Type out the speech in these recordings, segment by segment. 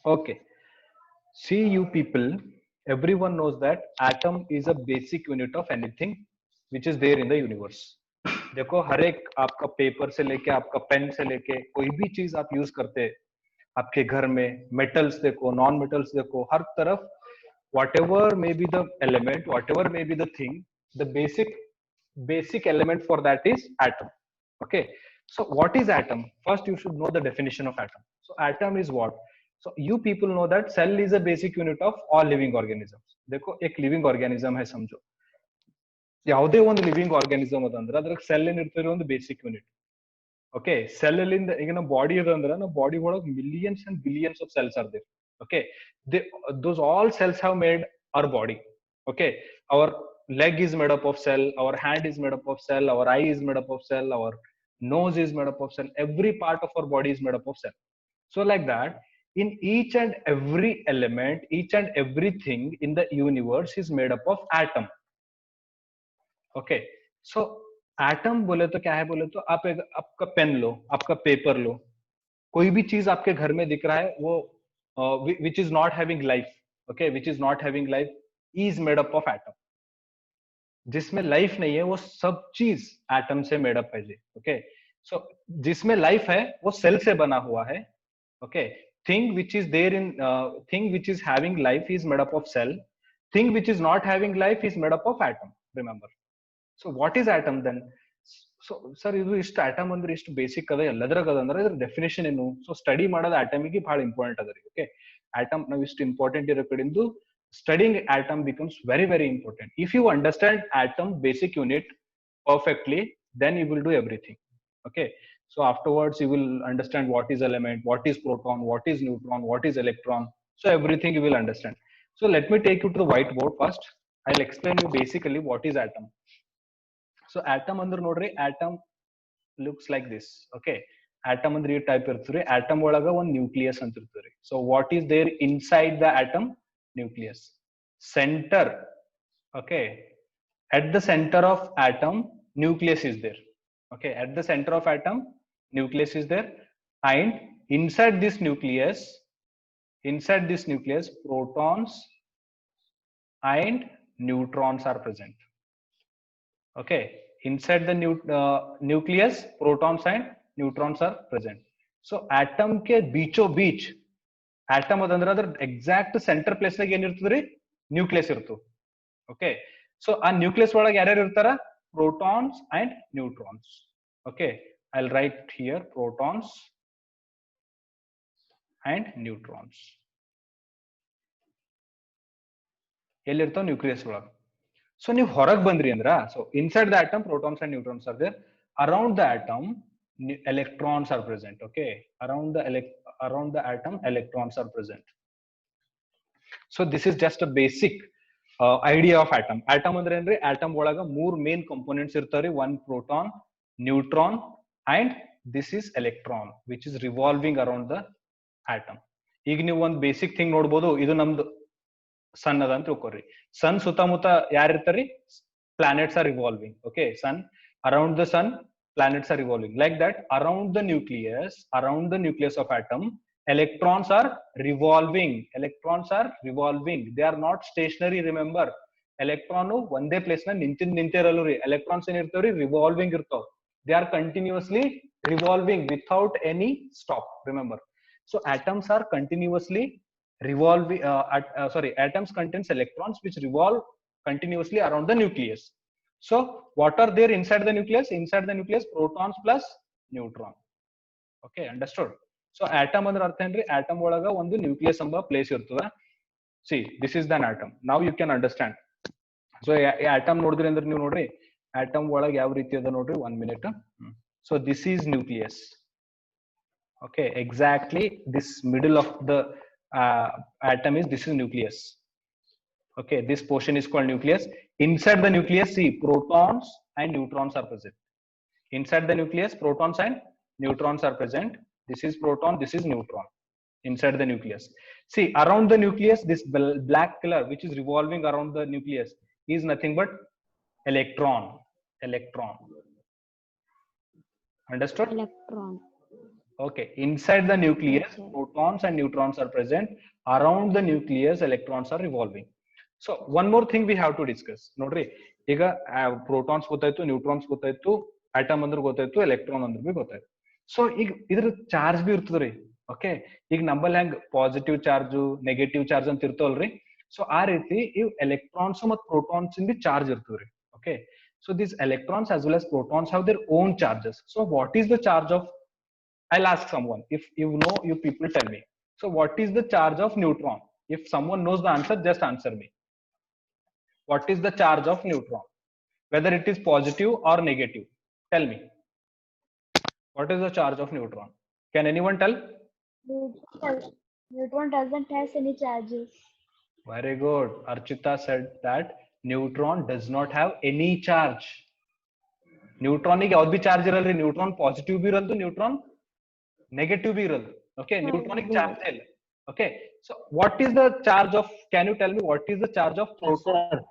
Okay. See, you people, everyone knows that atom is a basic unit of anything which is there in the universe. देखो हर एक आपका paper से लेके आपका pen से लेके कोई भी चीज आप यूज करते हैं आपके घर में, मेटल्स देखो, नॉन मेटल्स देखो, हर तरफ whatever may be the element, whatever may be the thing, the basic element for that is atom. Okay, so what is atom? First you should know the definition of atom. So atom is what? So you people know that cell is a basic unit of all living organisms. देखो एक living organism है समझो, ಯಾವುದೇ ಒಂದು living organism ಅದಂದ್ರೆ ಅದ್ರಾಗ cell ಏನ್ ಇರ್ತಾರೆ ಒಂದು ಬೇಸಿಕ್ ಯೂನಿಟ್. ಓಕೆ, ಸೆಲ್ ಅಲ್ಲಿಂದ ಈಗ ನಮ್ಮ ಬಾಡಿ ಅದಂದ್ರೆ ನಮ್ಮ ಬಾಡಿ ಒಳಗೆ millions and billions of cells are there. Okay, they, those all cells have made our body. Okay, our leg is made up of cell, our hand is made up of cell, our eye is made up of cell, our nose is made up of cell, every part of our body is made up of cell. So like that, in each and every element, each and everything in the universe is made up of atom. Okay, so atom बोले तो क्या है, बोले तो आप एक आपका pen लो, आपका पेपर लो, कोई भी चीज आपके घर में दिख रहा है वो विच is not having life. Okay, which is not having life is made up of atom. जिसमें लाइफ नहीं है वो सब चीज एटम से मेड अप है जी. ओके, सो जिसमें लाइफ है वो सेल से बना हुआ है. Okay, thing which is there in thing which is having life is made up of cell, thing which is not having life is made up of atom. Remember. So what is atom then? So sir ಇದು ಇಷ್ಟು atom ಅಂದ್ರೆ ಇಷ್ಟು basic ಅದ ಎಲ್ಲದ್ರಾಗ ಅದ ಅಂದ್ರೆ ಇದ್ರ definition ಏನು? So study ಮಾಡೋದು ಆಟಮಿಗೆ ಬಹಳ ಇಂಪಾರ್ಟೆಂಟ್ ಅದ ರೀ. ಓಕೆ, ಆಟಮ್ ನಾವು ಇಷ್ಟು ಇಂಪಾರ್ಟೆಂಟ್ ಇರೋ ಕಡೆಯಿಂದ studying atom becomes very very important. If you understand atom basic unit perfectly, then you will do everything. Okay, so afterwards you will understand what is element, what is proton, what is neutron, what is electron. So everything you will understand. So let me take you to the whiteboard first. I'll explain you basically what is atom. So atom ಅಂದ್ರೆ ನೋಡ್ರಿ, atom looks like this. Okay, atom ಅಂದ್ರೆ ಈ type ಇರ್ತದ್ರಿ. atom ಒಳಗ ಒಂದು nucleus ಅಂತ ಇರ್ತದ್ರಿ. So what is there inside the atom? Nucleus. Center. Okay, at the center of atom nucleus is there. Okay, at the center of atom nucleus is there, and inside this nucleus protons and neutrons are present. Okay, inside the nucleus protons and neutrons are present. So atom ke beecho beach, atom adandre adar exact center place ದಾಗ ಏನ್ ಇರ್ತದ್ರಿ? Nucleus ಇರ್ತು. Okay, so ಆ nucleus ಒಳಗೆ ಯಾರ್ಯಾರು ಇರ್ತಾರ? protons and neutrons. Okay, I'll write here protons and neutrons. ಎಲ್ಲಿರ್ತಾವ? Nucleus ಒಳಗೆ. So ನೀವು ಹೊರಗೆ ಬಂದ್ರಿ ಅಂದ್ರ, so inside the atom protons and neutrons are there. Around the atom electrons are present. Okay, around the atom electrons are present. So this is just a basic idea of atom. Atom ಅಂದ್ರೆ ಏನ್ರಿ? atom ಒಳಗ ಮೂರ್ main components ಇರ್ತಾವ್ರಿ. One proton, neutron and this is electron which is revolving around the atom. ಈಗ ನೀವು ಒಂದು basic thing ನೋಡ್ಬೋದು, ಇದು ನಮ್ದು ಸನ್ ಅದ ಅಂತ ತಿಳ್ಕೊರಿ. ಸನ್ ಸುತ್ತಮುತ್ತ ಯಾರಿರ್ತಾರಿ? Planets are revolving. Okay, sun around the sun planets are revolving. Like that, around the nucleus of atom electrons are revolving. They are not stationary. Remember, electron ಒಂದೇ ಪ್ಲೇಸ್ ನ ನಿಂತಿರಲ್ಲ ರೀ. electrons ಏನ್ ಇರ್ತಾವ್ರಿ? revolving ಇರ್ತಾವ. They are continuously revolving without any stop. Remember, so atoms are continuously revolving. Atoms contains electrons which revolve continuously around the nucleus. So what are there inside the nucleus? Inside the nucleus protons plus neutron. Okay, understood? So atom ಅಂದ್ರೆ ಅರ್ಥ ಏನ್ರಿ? atom ಒಳಗ ಒಂದು nucleus ಎಂಬ place ಇರ್ತದ. See, this is an atom. Now you can understand. So atom ನೋಡಿದ್ರಿ ಅಂದ್ರೆ ನೀವು ನೋಡ್ರಿ, atom ಒಳಗ ಯಾವ ರೀತಿ ಅದ ನೋಡ್ರಿ. 1 minute. So this is nucleus. Okay, exactly this middle of the atom is, this is nucleus. Okay, this portion is called nucleus. Inside the nucleus, see, protons and neutrons are present. Inside the nucleus, protons and neutrons are present. This is proton, this is neutron. Inside the nucleus, see, around the nucleus, this black color which is revolving around the nucleus is nothing but electron. Understood? Electron. Okay, inside the nucleus, Okay. protons and neutrons are present. Around the nucleus, electrons are revolving. So one more thing we have to discuss. ನೋಡ್ರಿ ಈಗ protons ಗೊತ್ತಾಯ್ತು, neutrons ಗೊತ್ತಾಯ್ತು, atom ಅಂದ್ರೆ ಗೊತ್ತಾಯ್ತು, electron ಅಂದ್ರೆ B ಗೊತ್ತಾಯ್ತು. So ಈಗ ಇದ್ರ ಚಾರ್ಜ್ ಬಿ ಇರ್ತದ್ರಿ. ಓಕೆ, ಈಗ ನಂಬಲ್ಲಿ ಹೆಂಗ್ ಪಾಸಿಟಿವ್ ಚಾರ್ಜ್ ನೆಗೆಟಿವ್ ಚಾರ್ಜ್ ಅಂತ ಇರ್ತವಲ್ರಿ. ಸೊ ಆ ರೀತಿ ಇವ್ ಎಲೆಕ್ಟ್ರಾನ್ಸ್ ಮತ್ತು ಪ್ರೋಟಾನ್ಸ್ ಇಂದ ಚಾರ್ಜ್ ಇರ್ತದ್ರಿ. Okay, so these electrons as well as protons have their own charges. So what is the charge of, I'll ask someone, if you know, you people tell me. So what is the charge of neutron? If someone knows the answer, just answer me. What is the charge of neutron? Whether it is positive or negative. Tell me. What is the charge of neutron? Can anyone tell? Neutron doesn't have any charges. Very good. Archita said that neutron does not have any charge. Neutron ಗೆ ಯಾವ್ದು ಬಿ charge ಇರಲ್ರಿ. Neutron positive ಬಿ ಇರಲ್ದು, neutron negative ಬಿ ಇರಲ್ದು. Okay, ನ್ಯೂಟ್ರಾನಿಕ್ charge ಇಲ್ಲ. Okay, so what is the charge of, can you tell me what is the charge of proton?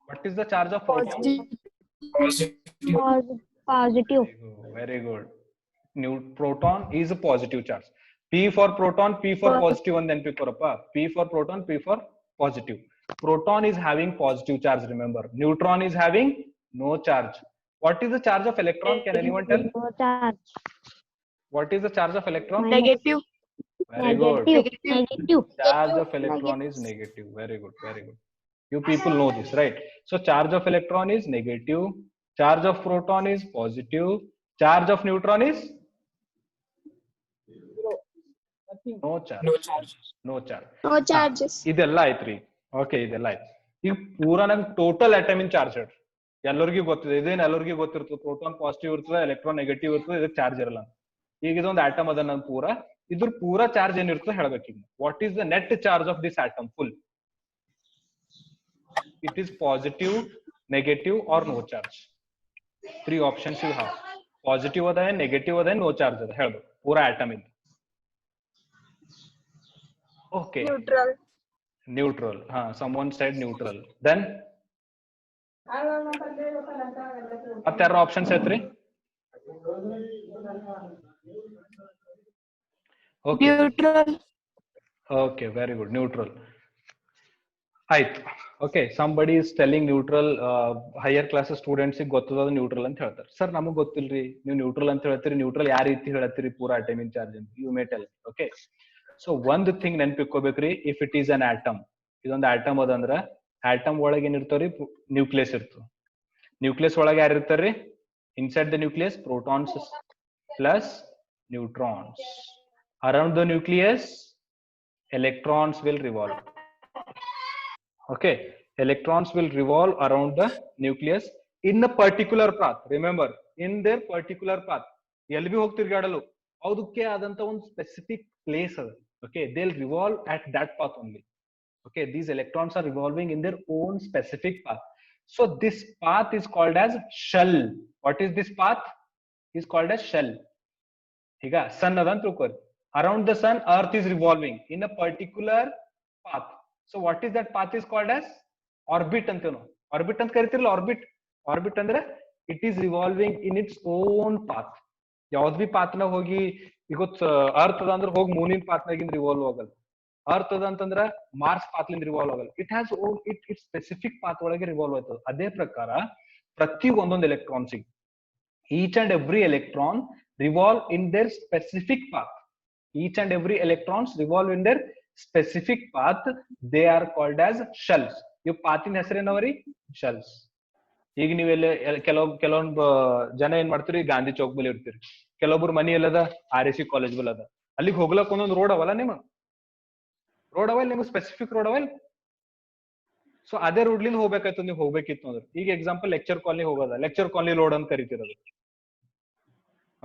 What is the charge of proton? Positive. Very good. New proton is a positive charge. P for proton, P for positive, and then P for upper. P for proton, P for positive. Proton is having positive charge. Remember, neutron is having no charge. What is the charge of electron? Can anyone tell? No charge. What is the charge of electron? Negative. Very good. Negative. Charge of electron is negative. Very good. Very good. You people know this, right? So charge of electron is negative. Charge of proton is positive. Charge of neutron is no charge. No charge. No charge. No charges. ಇದೆಲ್ಲ ಆಯ್ತ್ರಿ. Okay, ಇದೆಲ್ಲ ಆಯ್ತು. ಈಗ ಪೂರಾ ನಂಗೆ total atom in charge ಹೇಳ್ರಿ. ಎಲ್ಲರಿಗೂ ಗೊತ್ತಿದೆ, ಇದೇನು ಎಲ್ಲರಿಗೂ ಗೊತ್ತಿರ್ತದೆ. ಪ್ರೋಟಾನ್ ಪಾಸಿಟಿವ್ ಇರ್ತದೆ, ಎಲೆಕ್ಟ್ರಾನ್ ನೆಗೆಟಿವ್ ಇರ್ತದೆ, ಇದಕ್ಕೆ ಚಾರ್ಜ್ ಇರಲ್ಲ. ಈಗ ಇದೊಂದು ಆಟಮ್ ಅದ ನನ್ ಪೂರಾ, ಇದ್ರ ಪೂರಾ ಚಾರ್ಜ್ ಏನಿರ್ತದೆ ಹೇಳ್ಬೇಕು. ಈಗ what is the net charge of this atom full? It is positive, negative, or no charge. Three options you have. Positive ada hai, negative ada hai, no charge ada. Hello, pura atom in. Okay. Neutral. Neutral. Someone said neutral. Then ಮತ್ತೆ ಯಾರು options ಐತ್ರಿ? Okay. Neutral. Okay, very good. Neutral. ಆಯ್ತು. Okay, somebody is telling neutral. Higher class students ಗೊತ್ತದ neutral ಅಂತ ಹೇಳ್ತಾರೆ. Sir ನಮಗ್ ಗೊತ್ತಿಲ್ರಿ, ನೀವು ನ್ಯೂಟ್ರಲ್ ಅಂತ ಹೇಳ್ತೀರಿ, ನ್ಯೂಟ್ರಲ್ ಯಾವ ರೀತಿ ಹೇಳ್ತೀರಿ ಪೂರಾ ಅಟಮ್ ಇನ್ ಚಾರ್ಜ್ ಅಂತ. You may tell. Okay, so ಒಂದ್ ಥಿಂಗ್ ನೆನ್ಪಿಕ್ಕೋಬೇಕ್ರಿ. If it is an atom, ಇದೊಂದು ಆಟಮ್ ಅದಂದ್ರ ಆಟಮ್ ಒಳಗೆ ಏನಿರ್ತಾವ್ರಿ? ನ್ಯೂಕ್ಲಿಯಸ್ ಇರ್ತದೆ. ನ್ಯೂಕ್ಲಿಯಸ್ ಒಳಗೆ ಯಾರು ಇರ್ತಾರ್ರಿ? Inside the nucleus protons plus neutrons. Around the nucleus electrons will revolve. Okay, electrons will revolve around the nucleus in a particular path. Remember, in their particular path. ಎಲ್ಲಿ B ಹೋಗಿ ತಿರ್ಗಾಡಲು ಅದಕ್ಕೆ ಆದಂತ ಒಂದು specific place ಅದ. Okay, they'll revolve at that path only. Okay, these electrons are revolving in their own specific path. So this path is called as shell. What is this path? Is called as shell. ಈಗ sun ಅದ ಅಂತ ತಿಳ್ಕೊರಿ. Around the sun, earth is revolving in a particular path. So what is that path is called as? Orbit ಅಂತೇನು. Orbit ಅಂತ ಕರಿತಿರಲ್ಲ, orbit. Orbit ಅಂದ್ರೆ it is revolving in its own path. ಯಾವ್ದು B path ನಾಗ ಹೋಗಿ, ಈಗ earth ಅದ ಅಂದ್ರೆ ಹೋಗಿ ಮೂನಿನ ಪಾತ್ ನಾಗಿಂದ ರಿವಾಲ್ವ್ ಆಗಲ್ಲ. ಅರ್ತ್ ಅದ ಅಂತಂದ್ರ ಮಾರ್ಸ್ ಪಾತ್ಲಿಂದ ರಿವಾಲ್ವ್ ಆಗಲ್ಲ. It has it specific path ಒಳಗೆ ರಿವಾಲ್ವ್ ಆಯ್ತದ. ಅದೇ ಪ್ರಕಾರ ಪ್ರತಿ ಒಂದೊಂದು ಎಲೆಕ್ಟ್ರಾನ್ಸಿಗೆ each and every electron revolve in their specific path. Each and every electrons revolve in their specific path. They are called as shells. ಇವ್ ಪಾತಿನ ಹೆಸರೇನವರಿ? Shells. ಈಗ ನೀವೆಲ್ಲ ಕೆಲವೊಂದು ಜನ ಏನ್ ಮಾಡ್ತೀರಿ, ಗಾಂಧಿ ಚೌಕ್ ಬಲ್ಲಿ ಇರ್ತೀರಿ. ಕೆಲವೊಬ್ರು ಮನಿ ಎಲ್ಲದ RSC ಕಾಲೇಜ್ ಬಲ್ ಅದ. ಅಲ್ಲಿಗೆ ಹೋಗ್ಲಕ್ ಒಂದೊಂದು ರೋಡ್ ಅವಲ್ಲ, ನಿಮಗ್ ರೋಡ್ ಅವಲ್, ನಿಮ್ಗೆ ಸ್ಪೆಸಿಫಿಕ್ ರೋಡ್ ಅವಲ್. ಸೊ ಅದೇ ರೋಡ್ಲಿಂದ ಹೋಗ್ಬೇಕಾಯ್ತು ನೀವು ಹೋಗ್ಬೇಕಿತ್ತು ಅಂದ್ರೆ. ಈಗ ಎಕ್ಸಾಂಪಲ್ ಲೆಕ್ಚರ್ ಕಾಲನಿ ಹೋಗೋದ, ಲೆಕ್ಚರ್ ಕಾಲನಿ ರೋಡ್ ಅಂತ ಕರಿತಿರೋದು.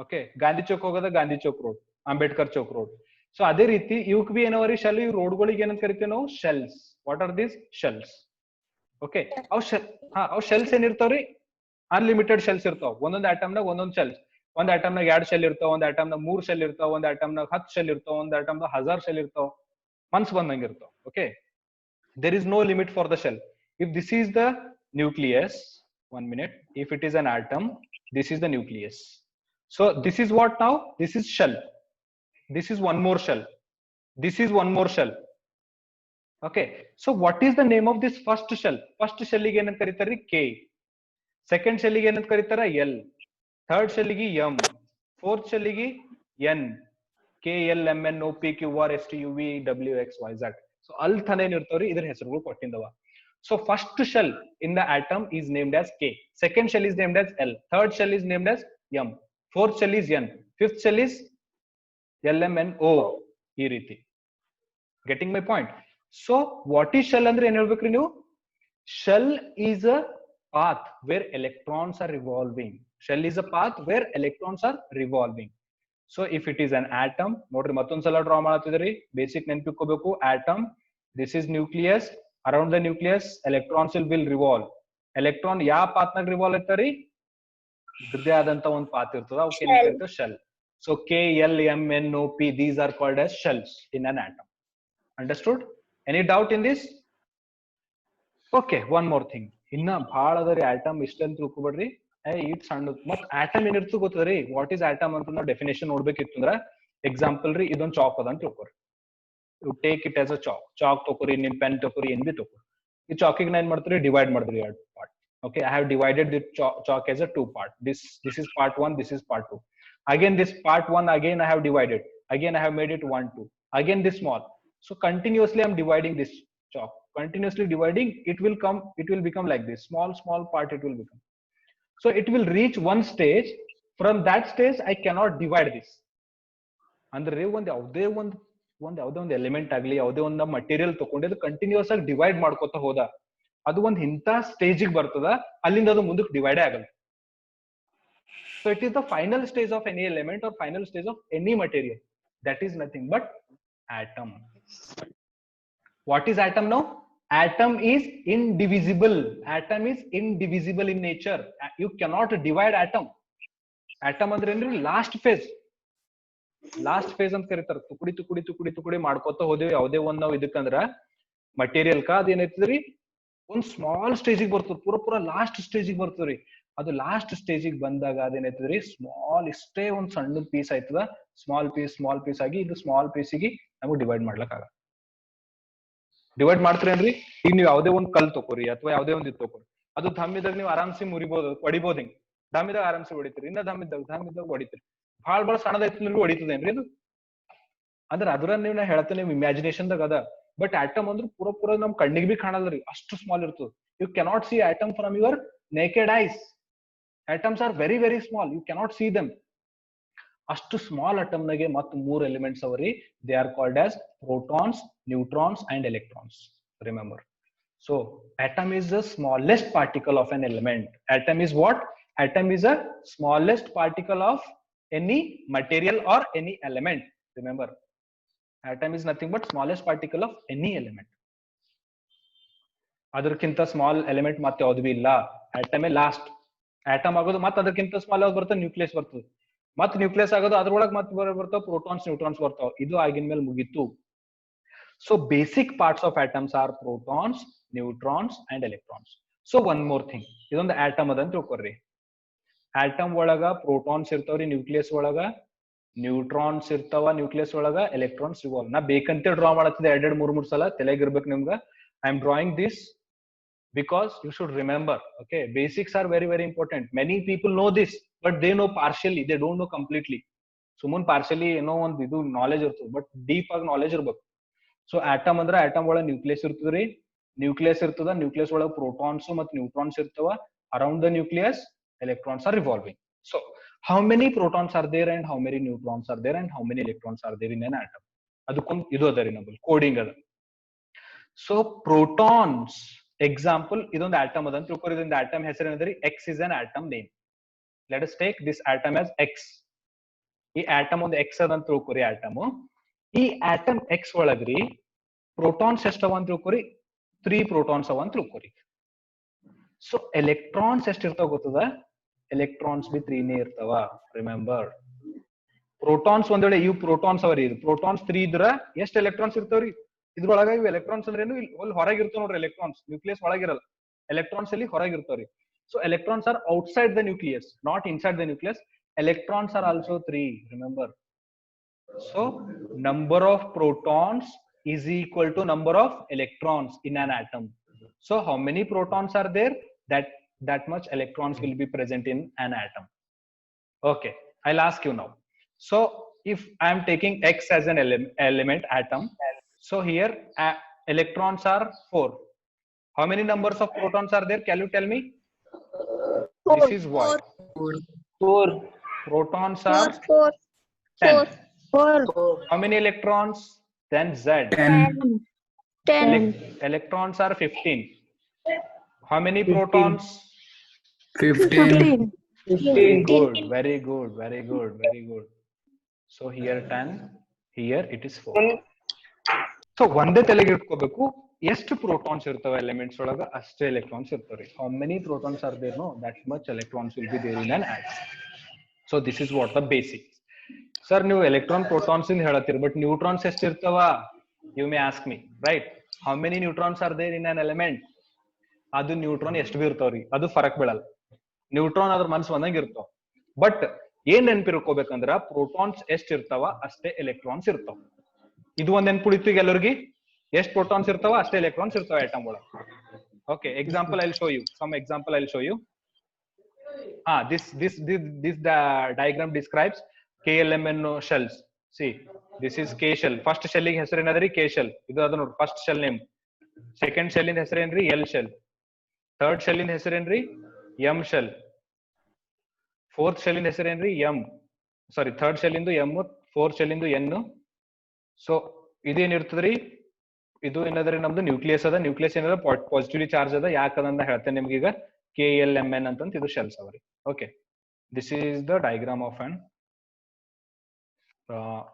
ಓಕೆ, ಗಾಂಧಿ ಚೌಕ್ ಹೋಗೋದ Gandhi Chowk road, Ambedkar Chowk road. So ಅದೇ ರೀತಿ ಇವಕ್ ಬಿ ಏನವರಿ ಶೆಲ್. ಇವ್ ರೋಡ್ಗಳಿಗೆ ಏನಂತ ಕರಿತೀವಿ ನಾವು? Shells. What are these? Shells. Okay, ಅವ್ ಶೆಲ್ಸ್ ಏನಿರ್ತಾವ್ರಿ? ಅನ್ಲಿಮಿಟೆಡ್ ಶೆಲ್ಸ್ ಇರ್ತಾವ. ಒಂದೊಂದು ಆಟಮ್ನಾಗ ಒಂದೊಂದು ಶೆಲ್ಸ್. ಒಂದ್ ಆಟಮ್ನಾಗ 2 ಶೆಲ್ ಇರ್ತಾವ, ಒಂದ್ ಆಟಮ್ನಾಗ 3 ಶೆಲ್ ಇರ್ತಾವ, ಒಂದ್ ಆಟಮ್ನಾಗ 10 ಶೆಲ್ ಇರ್ತಾವ, ಒಂದ್ ಆಟಮ್ನಾಗ 1000 ಶೆಲ್ ಇರ್ತಾವ. ಮನ್ಸ್ ಬಂದಂಗ ಇರ್ತಾವ. Okay, there is no limit for the shell. If this is the nucleus, 1 minute, if it is an atom, this is the nucleus. So this is what now? This is shell. this is one more shell, this is one more shell. Okay, so what is the name of this first shell? First shell ಗೆ ಏನಂತ ಕರೀತಾರೆ? K. Second shell ಗೆ ಏನಂತ ಕರೀತಾರ? L. Third shell ಗೆ M. Fourth shell ಗೆ N. K, L, M, N, O, P, Q, R, S, T, U, V, W, X, Y, Z. So ಅಲ್ಲಿ ತನ ಏನಿರ್ತಾವ್ರಿ ಇದ್ರ ಹೆಸರುಗಳು ಕೊಟ್ಟಿಂದವ. So first shell in the atom is named as K. Second shell is named as L. Third shell is named as M. Fourth shell is N. Fifth shell is L, M, N, O. ಈ ರೀತಿ. Getting my point? So what is shell ಅಂದ್ರೆ ಏನ್ ಹೇಳ್ಬೇಕ್ರಿ ನೀವು? Shell is a path where electrons are revolving. Shell is a path where electrons are revolving. So if it is an atom, ನೋಡ್ರಿ ಮತ್ತೊಂದ್ಸಲ draw ಮಾಡತ್ತಿದ್ರಿ, basic ನೆನ್ಪಿಟ್ಕೋಬೇಕು. atom, this is nucleus. Around the nucleus electrons will revolve. Electron ಯಾವ path ನಾಗ revolve ಆಗ್ತಾರಿ? ಇದ್ರದೇ ಆದಂತ ಒಂದು path ಇರ್ತದ, ಅವಕ್ಕೆ ಏನ್ ಕರೀತಾರೆ? Shell. So K, L, M, N, O, P, these are called as shells in an atom. Understood? Any doubt in this? Okay, one more thing. ಇನ್ನ ಬಹಳ ಅದರಿ ಆಟಮ್ ಇಷ್ಟಂತ ತಿಳ್ಕೊಬೇಡ್ರಿ. ಇಟ್ ಸಣ್ಣ ಮತ್ ಆಟಮ್ ಏನಿರ್ತು ಗೊತ್ತದ್ರಿ? ವಾಟ್ ಇಸ್ ಆಟಮ್ ಅಂತ ನಾವು definition ನೋಡ್ಬೇಕಿತ್ತು ಅಂದ್ರ example ರೀ, ಇದೊಂದು ಚಾಕ್ ಅದ ಅಂತ ತಿಳ್ಕೊರಿ. You take it as a chalk ತಗೋರಿ, ನಿಮ್ ಪೆನ್ ತಗೋರಿ, ಏನ್ ಬಿ ತಗೋರಿ. ಈ ಚಾಕಿಗೆ ನಾ ಏನ್ ಮಾಡ್ತೀರಿ? ಡಿವೈಡ್ ಮಾಡಿದ್ರಿ ಎರಡು part. Okay, I have divided the chalk as a two part. This is part 1, this is part 2. Again this part 1 again I have divided. Again I have made it 1, 2. Again this small. So continuously I am dividing this chalk. Continuously dividing, it will become like this. Small part it will become. So it will reach one stage. From that stage I cannot divide this. ಅಂದ್ರೆ ಒಂದು ಯಾವುದೇ ಒಂದು element ಆಗಲಿ, ಯಾವುದೇ ಒಂದು material ತಗೊಂಡು ಅದು continuous ಆಗಿ ಡಿವೈಡ್ ಮಾಡ್ಕೋತಾ ಹೋದ, ಅದು ಒಂದು ಇಂಥ ಸ್ಟೇಜಿಗೆ ಬರ್ತದ, ಅಲ್ಲಿಂದ ಅದು ಮುಂದಕ್ಕೆ ಡಿವೈಡೇ ಆಗಲ್ಲ. So it is the final stage of any element or final stage of any material. That is nothing but atom. What is atom now? Atom is indivisible. Atom is indivisible in nature. You cannot divide atom. Atom ಅಂದ್ರೆ ಏನ್ರಿ? Last face ಅಂತ ಕರೀತಾರ. ತುಕುಡಿ ಮಾಡ್ಕೋತಾ ಹೋದೇವಿ ಯಾವುದೇ ಒಂದ್ ನಾವು ಇದಕ್ಕಂದ್ರ material ಕ ಅದೇನೈತದ್ರಿ, ಒಂದ್ ಸ್ಮಾಲ್ ಸ್ಟೇಜಿಗೆ ಬರ್ತದ, ಪೂರ ಲಾಸ್ಟ್ ಸ್ಟೇಜಿಗೆ ಬರ್ತದ್ರಿ. ಅದು ಲಾಸ್ಟ್ ಸ್ಟೇಜಿಗೆ ಬಂದಾಗ ಅದೇನೈತದ್ರಿ, ಸ್ಮಾಲ್ ಇಷ್ಟೇ ಒಂದ್ ಸಣ್ಣ ಪೀಸ್ ಆಯ್ತದ. ಸ್ಮಾಲ್ ಪೀಸ್ ಆಗಿ ಇದು ಸ್ಮಾಲ್ ಪೀಸಿಗೆ ನಮಗೆ ಡಿವೈಡ್ ಮಾಡ್ಲಕ್ಕಾಗ. ಡಿವೈಡ್ ಮಾಡ್ತೀರೇನ್ರಿ? ಈಗ ನೀವು ಯಾವುದೇ ಒಂದ್ ಕಲ್ ತಗೋರಿ ಅಥವಾ ಯಾವುದೇ ಒಂದ್ ಇದು ತಗೋರಿ, ಅದು ಧಮ್ಮಿದಾಗ ನೀವು ಆರಾಮ್ಸಿ ಮುರಿಬಹುದು, ಹೊಡಿಬಹುದು. ಹಿಂಗ್ ಧಮ್ಮಿದಾಗ ಆರಾಮ್ಸಿ ಹೊಡಿತೀರಿ, ಇನ್ನ ಧಮ್ಮಿದಾಗ ಹೊಡಿತೀರಿ. ಬಹಳ ಸಣ್ಣದೈತಿ ಹೊಡಿತದೇನ್ರಿ ಅದು? ಅಂದ್ರೆ ಅದ್ರ ನೀವು ನಾ ಹೇಳ್ತೇನೆ, ನಿಮ್ ಇಮ್ಯಾಜಿನೇಷನ್ದಾಗ ಅದ. ಬಟ್ ಆಟಮ್ ಅಂದ್ರೆ ಪೂರ ನಮ್ ಕಣ್ಣಿಗೆ ಬಿ ಕಾಣಲ್ರಿ, ಅಷ್ಟು ಸ್ಮಾಲ್ ಇರ್ತದೆ. You cannot see atom from your naked eyes. Atoms are very very small, you cannot see them. ಅಷ್ಟು ಸ್ಮಾಲ್ ಅಟಮ್ ನಾಗೆ ಮತ್ತೆ 3 ಎಲಿಮೆಂಟ್ಸ್ ಅವರಿ. They are called as protons, neutrons and electrons. Remember. So atom is the smallest particle of an element. Atom is what? Atom is a smallest particle of any material or any element. Remember, atom is nothing but smallest particle of any element. ಅದಕ್ಕಿಂತ small element ಮತ್ತೆ ಯಾವ್ದು B ಇಲ್ಲ. ಆಟಮೇ last. Atom ಆಗೋದು ಮತ್ತೆ ಅದಕ್ಕಿಂತ small ಯಾವ್ದು ಬರ್ತದೆ? Nucleus ಬರ್ತದೆ. ಮತ್ತೆ ನ್ಯೂಕ್ಲಿಯಸ್ ಆಗೋದು, ಅದ್ರೊಳಗೆ ಮತ್ತೆ ಬರ್ತಾವ ಪ್ರೋಟಾನ್ಸ್, ನ್ಯೂಟ್ರಾನ್ಸ್ ಬರ್ತಾವ. ಇದು ಆಗಿನ ಮೇಲೆ ಮುಗೀತು. So basic parts of atoms R protons, neutrons and electrons. So one more thing, ಇದೊಂದು ಆಟಮ್ ಅದಂತ ತಿಳ್ಕೊರ್ರಿ. ಆಟಮ್ ಒಳಗ ಪ್ರೋಟಾನ್ಸ್ ಇರ್ತಾವ್ರಿ, ನ್ಯೂಕ್ಲಿಯಸ್ ಒಳಗ ನ್ಯೂಟ್ರಾನ್ಸ್ ಇರ್ತಾವ, ನ್ಯೂಕ್ಲಿಯಸ್ ಒಳಗ ಎಲೆಕ್ಟ್ರಾನ್ಸ್ ಇರ್ತಾವ. ನಾ ಬೇಕಂತ ಡ್ರಾ ಮಾಡತ್ತಿದ್ದೆ 2-3 ಸಲ, ತಲೆಗಿರ್ಬೇಕು ನಿಮ್ಗ. I am drawing this because you should remember. Okay, basics are very very important. Many people know this but they know partially, they don't know completely. Sumun partially ಏನೋ ಒಂದು ಇದು knowledge ಇರ್ತದೆ, but deep ಆಗಿ knowledge ಇರ್ಬೇಕು. So atom ಅಂದ್ರೆ atom ಒಳಗೆ nucleus ಇರ್ತದ್ರಿ, nucleus ಇರ್ತದ, ನ್ಯೂಕ್ಲಿಯಸ್ ಒಳಗೆ ಪ್ರೋಟಾನ್ಸ್ ಮತ್ತು ನ್ಯೂಟ್ರಾನ್ಸ್ ಇರ್ತವ. Around the nucleus electrons are revolving. So how many protons are there and how many neutrons are there and how many electrons are there in an atom? ಅದಕ್ಕೊಂದು ಇದು ಅದರಿ ನಮ್ಮಲ್ಲಿ coding ಅದ. So protons example, ಇದೊಂದು atom ಅದಂತ ತಿಳ್ಕೊರಿ. ಇದೊಂದು atom ಹೆಸರು ಏನಂದ್ರಿ? X is an atom name. Let us take this atom as X. ಈ ಆಟಮ್ ಒಂದು ಎಕ್ಸ್ ಅದಂತ ತಿಳ್ಕೊರಿ ಆಟಮ್. ಈ ಆಟಮ್ ಎಕ್ಸ್ ಒಳಗ್ರಿ ಪ್ರೋಟಾನ್ಸ್ ಎಷ್ಟವ ಅಂತ ತಿಳ್ಕೊರಿ? 3 ಪ್ರೋಟಾನ್ಸ್ ಅವ ಅಂತ ತಿಳ್ಕೊರಿ. ಸೊ ಎಲೆಕ್ಟ್ರಾನ್ಸ್ ಎಷ್ಟಿರ್ತಾವ ಗೊತ್ತದ? ಎಲೆಕ್ಟ್ರಾನ್ಸ್ ಬಿ 3ನೇ ಇರ್ತಾವ. ರಿಮೆಂಬರ್, ಪ್ರೋಟಾನ್ಸ್ ಒಂದ್ ವೇಳೆ ಇವು ಪ್ರೋಟಾನ್ಸ್ ಅವರಿ, ಇದು ಪ್ರೋಟಾನ್ಸ್ 3 ಇದ್ರ ಎಷ್ಟು ಎಲೆಕ್ಟ್ರಾನ್ಸ್ ಇರ್ತಾವ್ರಿ ಇದ್ರೊಳಗ? ಇವು ಎಲೆಕ್ಟ್ರಾನ್ಸ್ ಅಂದ್ರೆ ಏನು? ಇಲ್ಲಿ ಹೊರಗಿರ್ತಾವ ನೋಡ್ರಿ ಎಲೆಕ್ಟ್ರಾನ್ಸ್. ನ್ಯೂಕ್ಲಿಯಸ್ ಒಳಗಿರಲ್ಲ, ಎಲೆಕ್ಟ್ರಾನ್ಸ್ ಅಲ್ಲಿ ಹೊರಗಿರ್ತಾವ್ರಿ. So electrons are outside the nucleus, not inside the nucleus. Electrons are also 3. Remember, So number of protons is equal to number of electrons in an atom. So how many protons are there? That much electrons will be present in an atom. Okay, I'll ask you now. So if I am taking X as an element atom, so here electrons are 4. How many numbers of protons are there? Can you tell me? This is Y. 4. Protons are 4. 10. 4. How many electrons? Then Z. 10. 10. Electrons are 15. How many protons? 15. 15. Good, very good, very good, very good. So here 10, here it is 4. So ಒಂದೇ ತಲೆಗೆ ಇಟ್ಕೋಬೇಕು, ಎಷ್ಟು protons ಇರ್ತವೆ elements ಒಳಗ ಅಷ್ಟೇ electrons ಇರ್ತವೆ. How many protons are there? No, that much electrons will be there in an atom. So this is what the basics. Sir, ನೀವು electron protons ಇಂದ ಹೇಳತ್ತೀರಿ, ಬಟ್ ನ್ಯೂಟ್ರಾನ್ಸ್ ಎಷ್ಟು ಇರ್ತಾವ? You may ask me, right? How many neutrons are there in an element? ಅದು neutron ಎಷ್ಟು B ಇರ್ತಾವ್ರಿ, ಅದು ಫರಕ್ ಬೀಳಲ್ಲ. Neutron ಅದ್ರ ಮನ್ಸ್ ಬಂದಂಗ ಇರ್ತಾವ. ಬಟ್ ಏನ್ ನೆನ್ಪಿರ್ಕೋಬೇಕಂದ್ರ ಪ್ರೋಟಾನ್ಸ್ ಎಷ್ಟ್ ಇರ್ತಾವ ಅಷ್ಟೇ ಎಲೆಕ್ಟ್ರಾನ್ಸ್ ಇರ್ತಾವ. ಇದು ಒಂದ್ ನೆನ್ಪುಳಿತು ಈಗ ಎಲ್ಲರಿಗೆ. ಎಷ್ಟು ಪ್ರೋಟಾನ್ಸ್ ಇರ್ತಾವ ಅಷ್ಟೇ ಎಲೆಕ್ಟ್ರಾನ್ಸ್ ಇರ್ತಾವ ಆಟಮ್ ಒಳಗ. Okay, example I'll show you. Some example I'll show you. This diagram describes KLMNO shells. See, this is K shell. First shell ಗೆ ಹೆಸರು ಏನದ್ರಿ? K shell. ಇದು ಅದ ನೋಡಿ first shell name. Second shell ಇಂದ ಹೆಸರು ಏನ್ರಿ? L shell. ಥರ್ಡ್ ಶೆಲ್ ಇಂದ ಹೆಸರು ಏನ್ರಿ? M shell. ಫೋರ್ತ್ ಶೆಲ್ ಇಂದ ಹೆಸರು ಏನ್ರಿ? M. ಸಾರಿ, ಥರ್ಡ್ ಶೆಲ್ ಇಂದು M, ಫೋರ್ತ್ ಶೆಲ್ ಇಂದು N. ಸೊ ಇದೇನಿರ್ತದ್ರಿ? ಇದು ಏನದ್ರಿ? ನಮ್ದು ನ್ಯೂಕ್ಲಿಯಸ್ ಅದ. ನ್ಯೂಕ್ಲಿಯಸ್ ಏನದ ಪಾಸಿಟಿವ್ಲಿ ಚಾರ್ಜ್ ಅದ. ಯಾಕಂದ ಹೇಳ್ತೇನೆ ನಿಮ್ಗೆ ಈಗ. KLMN ಅಂತಂತ ಇದು ಶೆಲ್ಸ್ ಅವರಿ. Okay, this is the diagram of an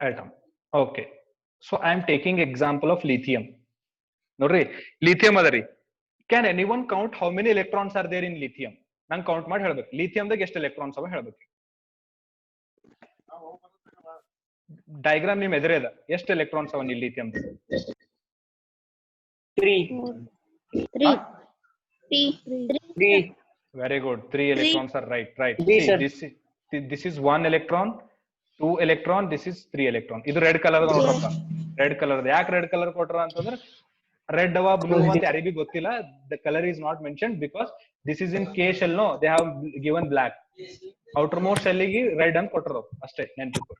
atom. Okay, so I am taking example of lithium. ನೋಡ್ರಿ, ಲಿಥಿಯಂ ಅದರಿ. Can anyone count how many electrons are there in lithium? ನಾನು ಕೌಂಟ್ ಮಾಡಿ ಹೇಳ್ಬೇಕು. ಲಿಥಿಯಂದಾಗ ಎಷ್ಟು ಎಲೆಕ್ಟ್ರಾನ್ಸ್ ಅವ ಹೇಳ್ಬೇಕು. ಡಯಾಗ್ರಾಮ್ ನಿಮ್ ಎದುರೇ ಅದ. ಎಷ್ಟು ಎಲೆಕ್ಟ್ರಾನ್ಸ್ ಅವ ಇಲ್ಲಿ lithium? 3. Very good. 3 electrons are right. Three, See, this is 1 electron, 2 electron, this is 3 electron. ಇದು ರೆಡ್ ಕಲರ್ ನೋಡ್ರಪ್ಪ. Red colour. ಯಾಕೆ ರೆಡ್ ಕಲರ್ ಕೊಟ್ರ ಅಂತಂದ್ರೆ ರೆಡ್ ಅವ ಬ್ಲೂ ಅಂತ ಯಾರಿಗೂ ಗೊತ್ತಿಲ್ಲ. The color is not mentioned because this is in K shell. No, they have given black. Outermost shell ಗೆ red ಅಂತ ಕೊಟ್ಟರು ಅಷ್ಟೇ, ನೆನಪಿಟ್ಟು.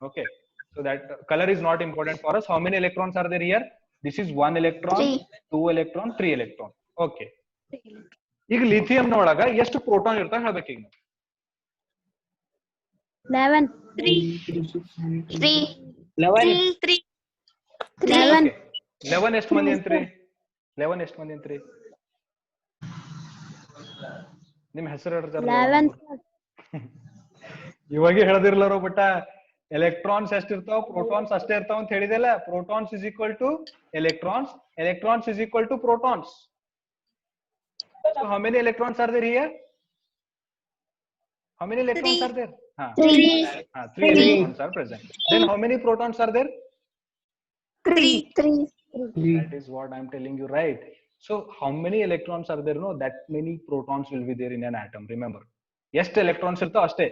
Okay, so that color is not important for us. How many electrons are there here? This is 1 electron, 2 electron, 3 electron. Okay, ಈಗ lithium ಒಳಗ ಎಷ್ಟು proton ಇರ್ತಾವ ಹೇಳ್ಬೇಕು ಈಗ. 11. 11 ಎಷ್ಟು ಮಂದಿ ಅಂತ್ರಿ? 11 ಎಷ್ಟು ಮಂದಿ ಅಂತ್ರಿ? ನಿಮ್ ಹೆಸರು ಹೇಳ್ತಾರ? 11. ಇವಾಗ ಹೇಳದಿರ್ಲಾರೋ ಬಟ್ ಎಲೆಕ್ಟ್ರಾನ್ಸ್ ಎಷ್ಟಿರ್ತಾವ, ಪ್ರೋಟಾನ್ಸ್ ಅಷ್ಟೇ ಇರ್ತಾವ ಅಂತ ಹೇಳಿದೆಲ್ಲ. Protons is equal to electrons, electrons is equal to protons. So how many electrons are there here? How many electrons are there? 3. 3 electrons are present. Then how many protons are there? 3. That is what I am telling you, right? So how many electrons are there? No, that many protons will be there in an atom. Remember, ಎಷ್ಟು electrons ಇರ್ತಾವ ಅಷ್ಟೇ.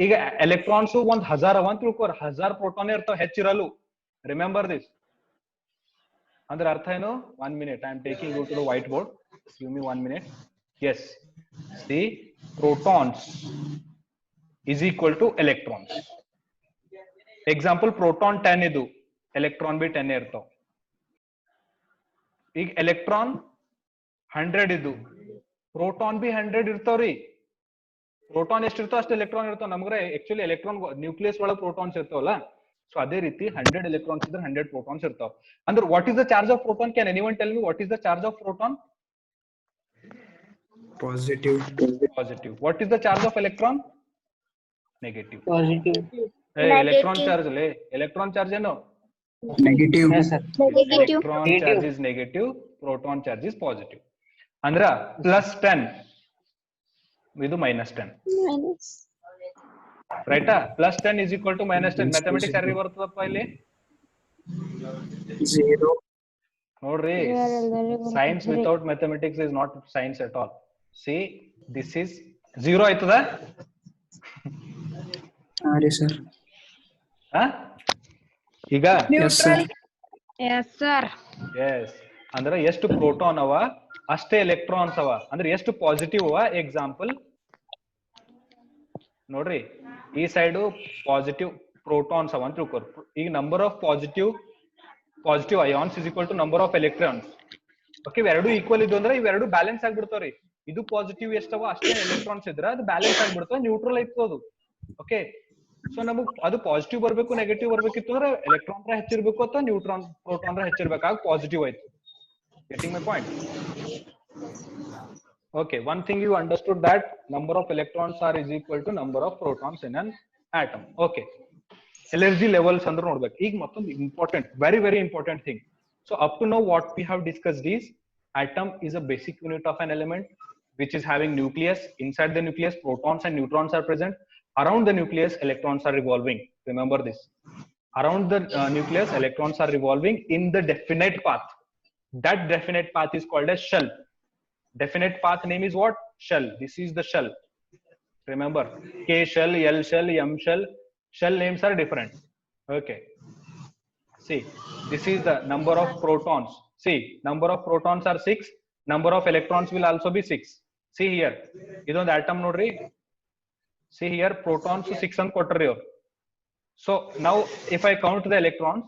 ಈಗ electrons ಒಂದ್ 1000 ಅವ ಅಂತ ತಿಳ್ಕೊರ್, 1000 proton ಇರ್ತಾವ, ಹೆಚ್ಚಿರಲು. Remember this. ಅಂದ್ರೆ ಅರ್ಥ ಏನು? 1 minute. I am taking you to the whiteboard. Give me 1 minute. Yes, see, protons is equal to electrons. Example, proton 10 idu, electron bhi 10 irtav. ಈಗ electron 100 idu, proton bhi 100 irtavri. proton ಎಷ್ಟು ಇರ್ತಾವ ಅಷ್ಟು electron ಇರ್ತಾವ. ನಮಗ್ರೆ actually electron nucleus ಒಳಗೆ protons ಇರ್ತಾವಲ್ಲ. So ಅದೇ ರೀತಿ 100 electrons ಇದ್ರೆ 100 protons ಇರ್ತಾವ. ಅಂದ್ರೆ what is the charge of proton? Can anyone tell me what is the charge of proton? Positive. What is the charge of electron? Negative. Positive. Hey, electron charge le. Electron charge ಏನು? Negative. Yes, sir. Electron charge is negative, proton charge is positive. ಅಂದ್ರ +10 ಇದು -10. ರೈಟಾ? +10 is equal to -10. Mathematics ಯಾರಿಗೆ ಬರ್ತದಪ್ಪ ಇಲ್ಲಿ? 0. ನೋಡ್ರಿ, science without mathematics is not science at all. See, this is 0 ಆಯ್ತದ? Sorry, sir. ಈಗ Yes, sir. Yes, sir. Yes ಅಂದ್ರೆ ಎಷ್ಟು ಪ್ರೋಟಾನ್ ಅವ ಅಷ್ಟೇ ಎಲೆಕ್ಟ್ರಾನ್ಸ್ ಅವ ಅಂದ್ರೆ ಎಷ್ಟು ಪಾಸಿಟಿವ್ ಅವ ಎಕ್ಸಾಂಪಲ್ ನೋಡ್ರಿ ಈ ಸೈಡು ಪಾಸಿಟಿವ್ ಪ್ರೋಟಾನ್ಸ್ ಅವ ಅಂತ ತಿಳ್ಕೊರ್ ಈಗ number of positive ions is equal to number of electrons okay ಇವೆರಡು ಈಕ್ವಲ್ ಇದ್ದು ಅಂದ್ರೆ ಇವೆರಡು ಬ್ಯಾಲೆನ್ಸ್ ಆಗ್ಬಿಡ್ತಾವ್ರಿ ಇದು ಪಾಸಿಟಿವ್ ಎಷ್ಟವ ಅಷ್ಟೇ ಎಲೆಕ್ಟ್ರಾನ್ಸ್ ಇದ್ರೆ ಅದು ಬ್ಯಾಲೆನ್ಸ್ ಆಗ್ಬಿಡ್ತಾವ ನ್ಯೂಟ್ರಲ್ ಐತದು ಓಕೆ ಸೊ ನಮಗ್ ಅದು ಪಾಸಿಟಿವ್ ಬರ್ಬೇಕು ನೆಗೆಟಿವ್ ಬರ್ಬೇಕಿತ್ತು ಅಂದ್ರೆ ಎಲೆಕ್ಟ್ರಾನ್ ಹೆಚ್ಚಿರ್ಬೇಕು ಅಥವಾ ನ್ಯೂಟ್ರಾನ್ ಪ್ರೋಟಾನ್ ಹೆಚ್ಚಿರ್ಬೇಕಾಗ ಪಾಸಿಟಿವ್ ಆಯ್ತು getting my point okay one thing you understood that number of electrons are is equal to number of protons in an atom okay energy levels ಅಂದ್ರೆ ನೋಡ್ಬೇಕು ಈಗ ಮತ್ತೊಂದು important very important thing so up to now what we have discussed is atom is a basic unit of an element which is having nucleus inside the nucleus protons and neutrons are present around the nucleus electrons are revolving remember this around the nucleus electrons are revolving in the definite path that definite path is called as shell definite path name is what shell this is the shell remember k shell l shell m shell names are different okay see this is the number of protons see number of protons are 6 number of electrons will also be 6 see here idond atom nodri see here protons 6 and ಕೊಟ್ಟರಿ ಅವರು so now if I count the electrons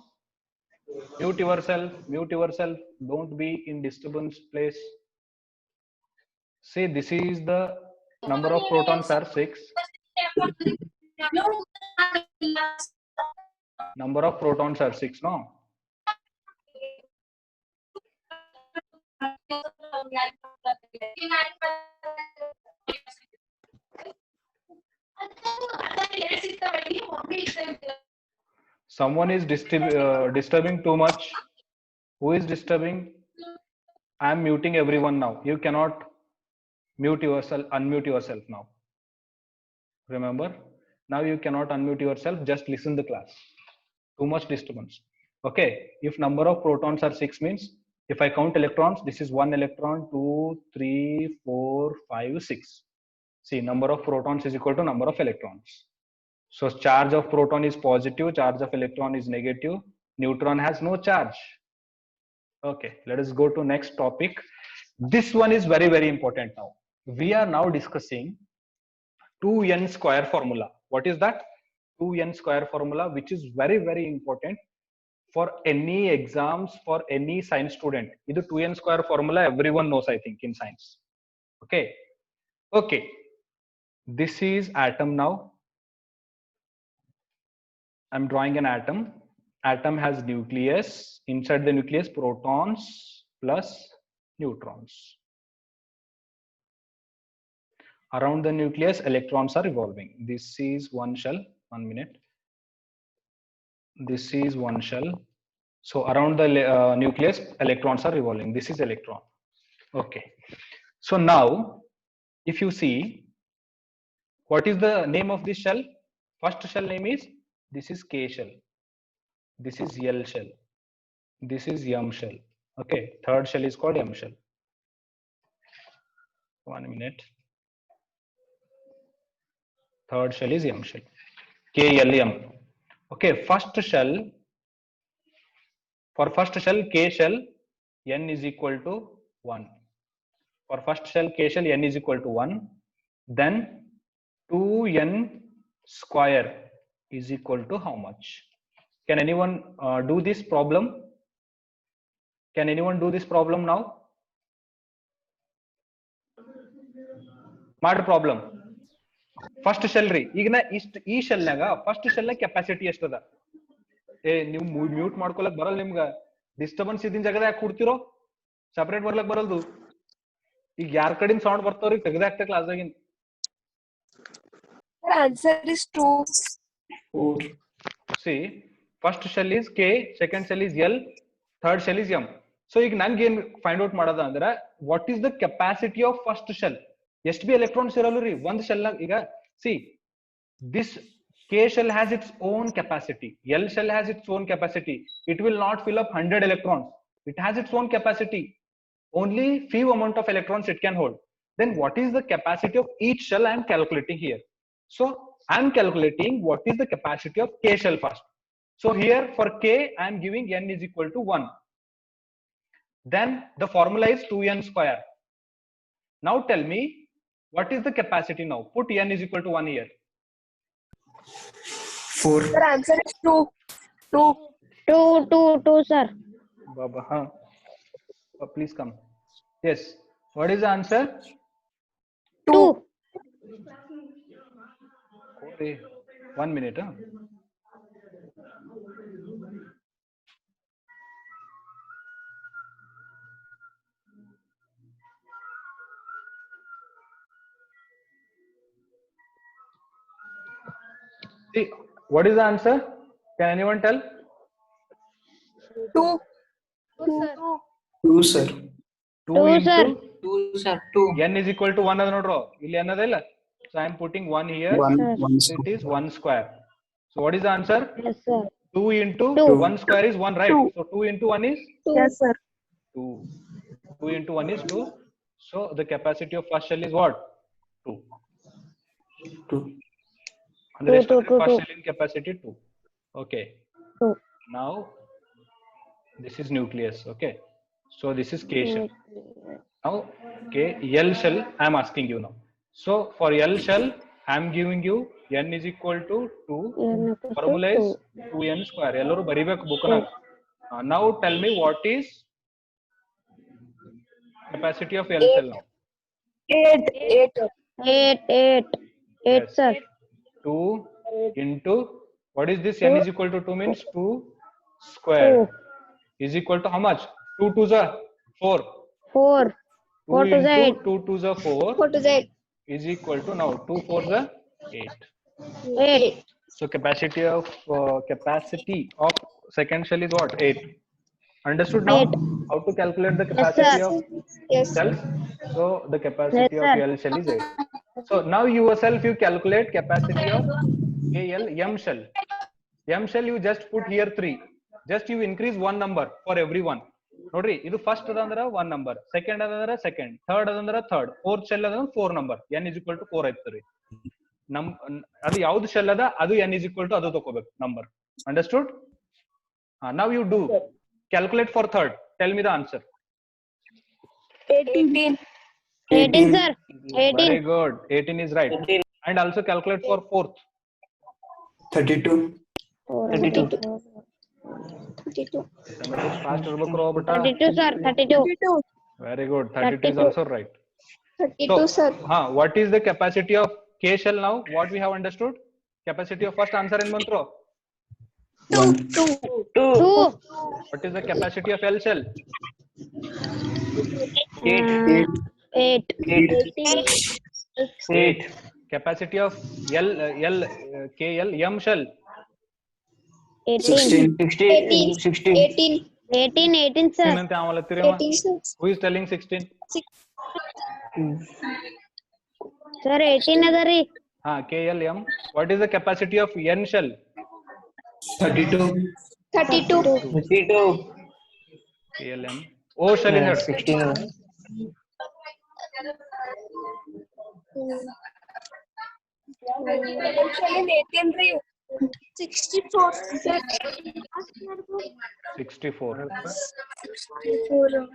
mute yourself don't be in disturbance place. See, this is the number of protons are 6. Number of protons are 6, no? Someone is disturbing too much. Who is disturbing? I am muting everyone now. You cannot unmute yourself now. Remember, now you cannot unmute yourself, just listen the class. Too much disturbance. Okay, if number of protons are 6 means, if I count electrons, this is 1 electron, 2, 3, 4, 5, 6. See, number of protons is equal to number of electrons. So charge of proton is positive, charge of electron is negative, neutron has no charge. Okay, let us go to next topic. This one is very important now. We are now discussing 2n square formula. What is that? 2n square formula, which is very important for any exams for any science student. This 2n square formula everyone knows, I think, in science. Okay. This is atom now. I'm drawing an atom. Atom has nucleus. Inside the nucleus, protons plus neutrons. Around the nucleus, electrons are revolving. This is one shell. 1 minute. This is one shell. So around the nucleus, electrons are revolving. This is electron. Okay. So now, if you see, what is the name of this shell? First shell name is, this is K shell. This is L shell. This is M shell. Okay. Third shell is called M shell. 1 minute. Third shell is M shell. KLM. Okay, first shell. For first shell, K shell, N is equal to 1. For first shell, K shell, N is equal to 1. Then 2n square is equal to how much? Can anyone do this problem? Can anyone do this problem now? Mad problem. First shell ರೀ ಈಗ ನಾ ಈ ಶೆಲ್ನಾಗ first shell ನ capacity ಎಷ್ಟದ ನೀವು mute ಮಾಡ್ಕೊಳಕ್ ಬರಲ್ಲ ನಿಮ್ಗ disturbance ಇದ್ದಿನ ಜಾಗದಾಗ ಯಾಕೆ ಕೂಡ್ತಿರೋ ಸಪರೇಟ್ ಬರ್ಲಕ್ ಬರಲ್ದು ಈಗ ಯಾರ ಕಡೆಯಿಂದ sound ಬರ್ತಾವ್ರಿ ತೆಗ್ದಾಕ್ತ ಕ್ಲಾಸ್ದಾಗಿನ್ answer is 2. 4. See, first shell is K, second shell is L, third shell is M. So ಈಗ ನಂಗೆ ಏನ್ ಫೈಂಡ್ ಔಟ್ ಮಾಡೋದ ಅಂದ್ರೆ what is the capacity of first shell ಎಷ್ಟು ಬಿ ಎಲೆಕ್ಟ್ರಾನ್ಸ್ ಇರಲ್ಲ ರೀ ಒಂದ್ ಶೆಲ್ ಈಗ see this K shell has its own capacity, L shell has its own capacity. It will not fill up 100 electrons. It has its own capacity. Only few amount of electrons it can hold. Then what is the capacity of each shell I am calculating here? So I am calculating what is the capacity of K shell first. So here for K, I am giving N is equal to 1. Then the formula is 2N square. Now tell me, what is the capacity now? Put N is equal to 1 here. 4. Sir, answer is 2. 2. 2, sir. Baba, huh? Please come. Yes. What is the answer? 2. Okay. 1 minute. Huh? See, what is the answer? Can anyone tell? 2. 2, sir. 2 Two, into sir. 2, sir. 2. N is equal to 1 as nodro. Illi annadilla. So I am putting 1 here. 1, Sir. 1 So it is 1 square. So what is the answer? Yes, sir. 2 into Two. 1 square is 1, right? 2. So 2 into 1 is 2. Yes, sir. 2. 2 into 1 is 2. So the capacity of first shell is what? 2. 2. And the rest of the Two. first shell in capacity 2. Okay. 2. Now this is nucleus. Okay. So this is K shell. Now K L shell I am asking you now. So for L shell I am giving you N is equal to 2. Formula is 2N square. Ellaru baribeku book na. Now tell me what is capacity of L shell now? 8. 8, Yes. sir. 2 into what is this? N is equal to 2 means 2 square 2. is equal to how much? 2 2s are 4. 4. 2 4 to the into 8. 2 2s are 4 What is 8? is equal to now 2 4s are 8. 8. So capacity of second shell is what? 8. Understood now? 8. How to calculate the Yes, capacity sir. of Yes. cells? So the capacity Yes, of sir. L shell is 8. So now yourself you calculate capacity of KL M shell. M shell you just put here 3. Just you increase one number for every one. Nodri, idu first adandra one number, second adandra second, third adandra third, fourth shell adandra 4 number. N is equal to 4 aitari. ಅದು ಯಾವ್ದು shell ಅದ ಅದು n is equal to ಅದು ತಗೋಬೇಕು number. Understood? Now you do calculate for third. Tell me the answer. 18. 18, sir. 18. Very good. 18 is right. And also calculate for fourth. 32. 32. 32. Fast ಇರ್ಬೇಕು ರೋಬಟ. 32, sir. 32. 32. Very good. 32 is also right. 32, sir. What is the capacity of K shell now? What we have understood? Capacity of first answer in mantra. 2. 2. What is the capacity of L shell? 8. 8. Capacity of KL M shell? 18. 16. 18. Sir. ಏನಂತ ಆಮಲ ತಿರಿಮ? 18, sir. Who is telling 16? Sir, 18 adari. KL M. What is the capacity of N shell? 32. 32. KL M. O shell is 16. Actually, 18, 64. 64. 64.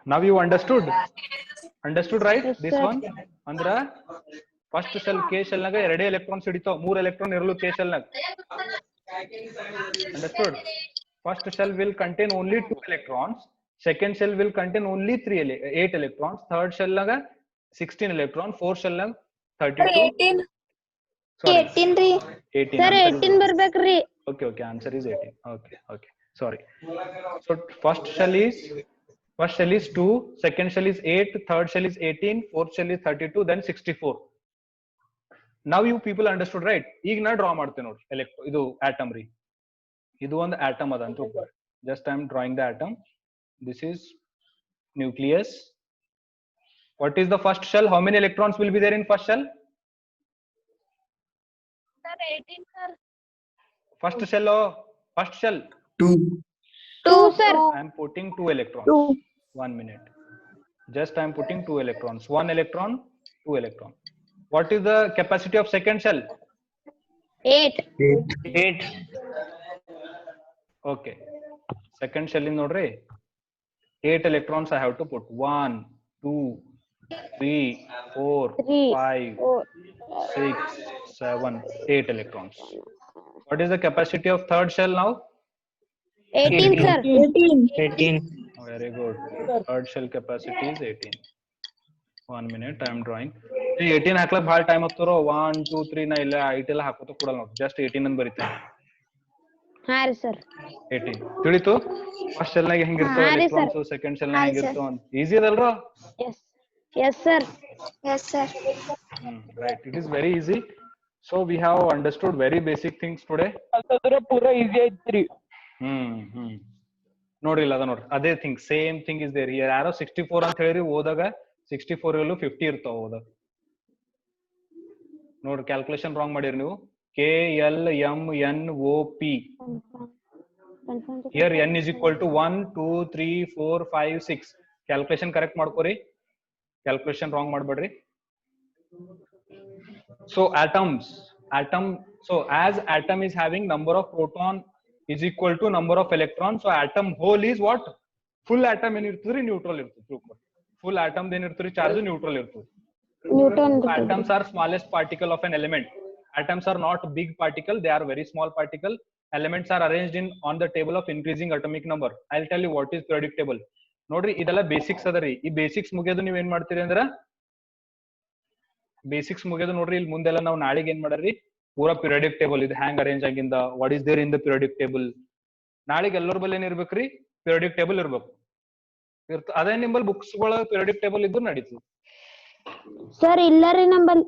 Now you understood? Understood, right? Yes, This sir. one? Andra first shell K shell naga 2 electrons ಹಿಡಿತಾವ 3 electron ಇರಲು K shell naga. Understood? First shell will contain only 2 electrons. Second shell will contain only 8 electrons. Third shell naga 16 electrons. Fourth shell naga 32. 18. Sorry, 18. 18. Sir, Answer is 18 ಬರ್ಬೇಕ್ರಿ. Okay. Answer is 18. Okay. Sorry. So first shell is 2, second shell is 8, third shell is 18, fourth shell is 32, then 64. Now you people understood, right? ಈಗ ನಾ draw ಮಾಡ್ತೇನೆ ನೋಡಿ ಇದು atom ರೀ. ಇದು ಒಂದು atom ಅದ ಅಂತ ತಿಳ್ಕೊಳ್ಳಿ. Just I am drawing the atom. This is nucleus. What is the first shell? How many electrons will be there in first shell? Sir, 18, sir. First shell. 2. 2, sir. I am putting 2 electrons. 2. 1 minute. Just I am putting 2 electrons. 1 electron, 2 electron. What is the capacity of second shell? 8. 8. Okay. Second shell in nodri. 8 electrons I have to put. 1, 2, 3, 4, 3, 5, 4, 6, 7, 8 electrons. What is the capacity of third shell now? 18, sir. 18. Very good. Third shell capacity is 18. 1 minute, I am drawing. 18 ಹಾಕ್ಲಕ್ ಭಾಳ time ಆಗ್ತಾರೋ 1 2 3 ನಾ ಇಲ್ಲ 8 ಎಲ್ಲ ಹಾಕೋತ ಕೊಡಲ್ಲ ನೋಡಿ just 18 ಅಂತ ಬರೀತೇನೆ ಹಾ ರೀ ಸರ್ 18 ತಿಳಿತು ಫಸ್ಟ್ ಶೆಲ್ ನಾಗ ಹೆಂಗಿರ್ತಾವ ಹಾ ರೀ sir. ಎಲೆಕ್ಟ್ರಾನ್ಸ್ ಸೆಕೆಂಡ್ ಶೆಲ್ ನಾಗ ಹೆಂಗಿರ್ತಾವ ಅಂತ ಈಜಿ ಅದಲ್ರೋ yes yes sir Yes, sir. right it is very easy so we have understood very basic things today ಪೂರಾ ಈಸಿ ಐತ್ರಿ ನೋಡ್ರಿ ಇಲ್ಲ ಅದ ನೋಡ್ರಿ ಅದೇ thing same thing is there here ಯಾರೋ 64 ಅಂತ ಹೇಳಿರಿ ಓದಾಗ 64 ಎಲ್ಲೂ 50 ಇರ್ತಾವ ಓದಾಗ ನೋಡ್ರಿ ಕ್ಯಾಲ್ಕುಲೇಷನ್ ರಾಂಗ್ ಮಾಡಿರಿ ನೀವು KLMNOP here n is equal to 1 2 3 4 5 6 calculation correct ಮಾಡ್ಕೋರಿ calculation wrong ಮಾಡ್ಬೇಡ್ರಿ so so as atom is having number of proton is equal to number of electrons so atom whole is what full atom ಏನ್ ಇರ್ತದ್ರಿ neutral ಇರ್ತದ್ರಿ full atom ಏನ್ ಇರ್ತದ್ರಿ charge neutral ಇರ್ತದ್ರಿ Newton atoms are smallest particle of an element atoms are not big particle they are very small particle elements are arranged in on the table of increasing atomic number I'll tell you what is periodic table ನೋಡ್ರಿ ಇದೆಲ್ಲ basics ಅದರಿ ಈ basics ಮುಗಿಯೋದು ನೀವ್ ಏನ್ ಮಾಡ್ತೀರಿ ಅಂದ್ರ basics ಮುಗಿಯೋದು ನೋಡ್ರಿ ಇಲ್ಲಿ ಮುಂದೆಲ್ಲ ನಾವು ನಾಳೆಗೆ ಏನ್ ಮಾಡರಿ ಪೂರಾ periodic table ಇದು ಹ್ಯಾಂಗ್ ಅರೇಂಜ್ ಆಗಿಂದ what is there in the periodic table ನಾಳೆಗೆ ಎಲ್ಲರ ಬಲ್ಲಿ ಏನ್ ಇರ್ಬೇಕ್ರಿ periodic table ಇರ್ಬೇಕು ಅದೇ ನಿಮ್ಮಲ್ಲಿ ಬುಕ್ಸ್ ಗಳ periodic table ಇದ್ದು ನಡೀತದೆ ಸರ್ ಇಲ್ಲ ರೀ ನಂಬಲ್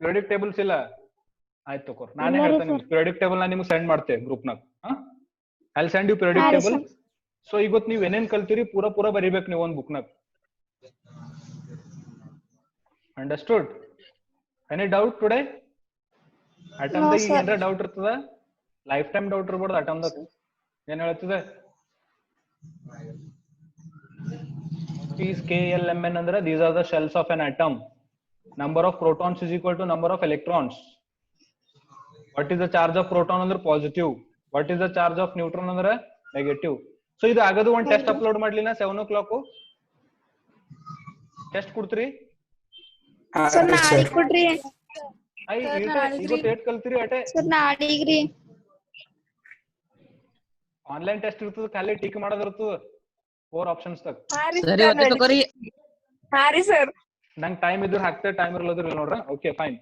periodic tables ಇಲ್ಲ ಆಯ್ತು ತಗೋರ್ ನಾನೇ ಹೇಳ್ತೇನೆ periodic table ನಾನು ನಿಮಗೆ ಸೆಂಡ್ ಮಾಡ್ತೇನೆ ಗ್ರೂಪ್ ನಾಗ I'll send you periodic table so ಇವತ್ತು ನೀವು ಏನೇನ್ ಕಲ್ತೀರಿ ಪೂರಾ ಬರಿಬೇಕು ನೀವು ಒಂದು ಬುಕ್ ನಾಗ understood any doubt today atom ದಾಗ ಈಗ ಏನಾರ ಡೌಟ್ ಇರ್ತದ ಲೈಫ್ ಟೈಮ್ ಡೌಟ್ ಇರಬಾರ್ದು ಅಟಮ್ ದಾಗ ಏನ್ ಹೇಳ್ತದೆ These KLMN ಅಂದ್ರೆ these are the shells of an atom number of protons is equal to number of electrons what is the charge of proton ಅಂದ್ರೆ positive what is the charge of neutron ಅಂದ್ರೆ negative so ಇದು ಆಗದು ಒಂದು test upload ಮಾಡ್ಲಿಲ್ಲ 7 o'clock test ಕೊಡ್ತೀರಿ Sir, ನಾಳಿಗ್ ಕೊಡ್ರಿ. I ಇವತ್ತು ಏಟ್ ಕಲ್ತೀರಿ ಅಟೆ Sir, ನಾಳಿಗ್ರಿ. ಆನ್ಲೈನ್ ಟೆಸ್ಟ್ ಇರ್ತದ ಖಾಲಿ ಟಿಕ್ ಮಾಡೋದ್ ಇರ್ತದ 4 ಆಪ್ಷನ್ಸ್ ತಗ ಸರಿ ಒತ್ತೆ ತಗೋರಿ ಹಾ ರೀ ಸರ್ ನಂಗೆ ಟೈಮ್ ಇದ್ರೆ ಹಾಕ್ತೇವೆ ಟೈಮ್ ಇರಲ್ಲದ್ರ ಇಲ್ಲ ನೋಡ್ರ okay fine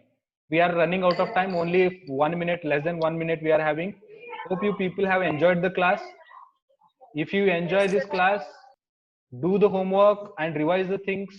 we are running out of time only 1 minute less than 1 minute we are having hope you people have enjoyed the class if you enjoy this class do the homework and revise the things